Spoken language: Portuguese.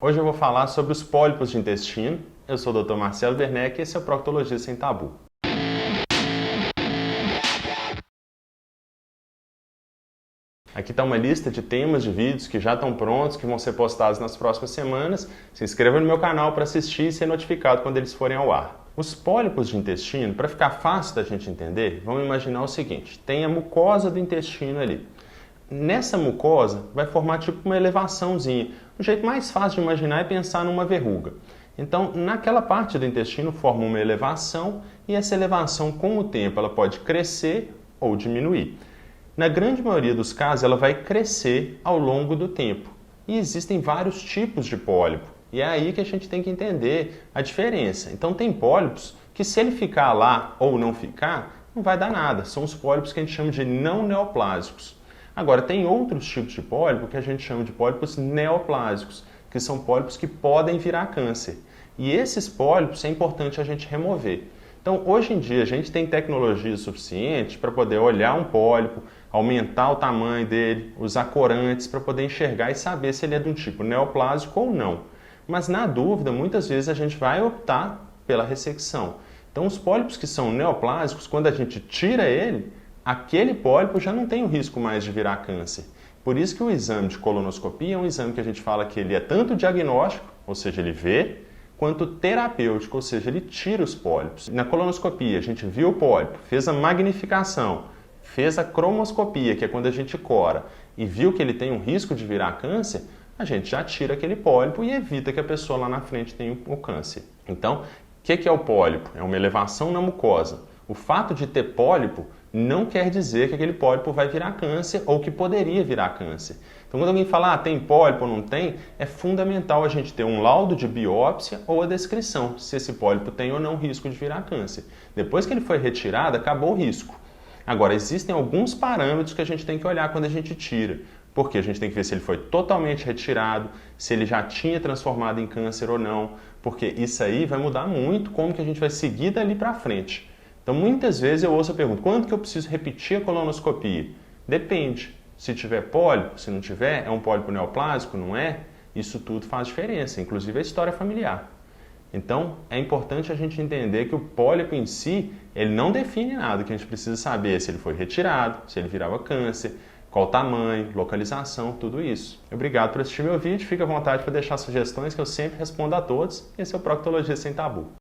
Hoje eu vou falar sobre os pólipos de intestino. Eu sou o Dr. Marcelo Werneck e esse é o Proctologia Sem Tabu. Aqui está uma lista de temas de vídeos que já estão prontos, que vão ser postados nas próximas semanas. Se inscreva no meu canal para assistir e ser notificado quando eles forem ao ar. Os pólipos de intestino, para ficar fácil da gente entender, vamos imaginar o seguinte: tem a mucosa do intestino ali. Nessa mucosa vai formar tipo uma elevaçãozinha. O jeito mais fácil de imaginar é pensar numa verruga. Então, naquela parte do intestino forma uma elevação e essa elevação, com o tempo, ela pode crescer ou diminuir. Na grande maioria dos casos, ela vai crescer ao longo do tempo. E existem vários tipos de pólipo. E é aí que a gente tem que entender a diferença. Então, tem pólipos que, se ele ficar lá ou não ficar, não vai dar nada. São os pólipos que a gente chama de não neoplásicos. Agora, tem outros tipos de pólipo que a gente chama de pólipos neoplásicos, que são pólipos que podem virar câncer. E esses pólipos é importante a gente remover. Então, hoje em dia, a gente tem tecnologia suficiente para poder olhar um pólipo, aumentar o tamanho dele, usar corantes para poder enxergar e saber se ele é de um tipo neoplásico ou não. Mas, na dúvida, muitas vezes a gente vai optar pela ressecção. Então, os pólipos que são neoplásicos, quando a gente tira ele, aquele pólipo já não tem o risco mais de virar câncer. Por isso que o exame de colonoscopia é um exame que a gente fala que ele é tanto diagnóstico, ou seja, ele vê, quanto terapêutico, ou seja, ele tira os pólipos. Na colonoscopia, a gente viu o pólipo, fez a magnificação, fez a cromoscopia, que é quando a gente cora, e viu que ele tem um risco de virar câncer, a gente já tira aquele pólipo e evita que a pessoa lá na frente tenha o câncer. Então, o que é o pólipo? É uma elevação na mucosa. O fato de ter pólipo não quer dizer que aquele pólipo vai virar câncer ou que poderia virar câncer. Então, quando alguém fala, tem pólipo ou não tem, é fundamental a gente ter um laudo de biópsia ou a descrição, se esse pólipo tem ou não risco de virar câncer. Depois que ele foi retirado, acabou o risco. Agora, existem alguns parâmetros que a gente tem que olhar quando a gente tira, porque a gente tem que ver se ele foi totalmente retirado, se ele já tinha transformado em câncer ou não, porque isso aí vai mudar muito como que a gente vai seguir dali para frente. Então, muitas vezes eu ouço a pergunta, quando que eu preciso repetir a colonoscopia? Depende. Se tiver pólipo, se não tiver, é um pólipo neoplásico, não é? Isso tudo faz diferença, inclusive a história familiar. Então, é importante a gente entender que o pólipo em si, ele não define nada. O que a gente precisa saber é se ele foi retirado, se ele virava câncer, qual o tamanho, localização, tudo isso. Obrigado por assistir meu vídeo, fique à vontade para deixar sugestões que eu sempre respondo a todos. Esse é o Proctologia Sem Tabu.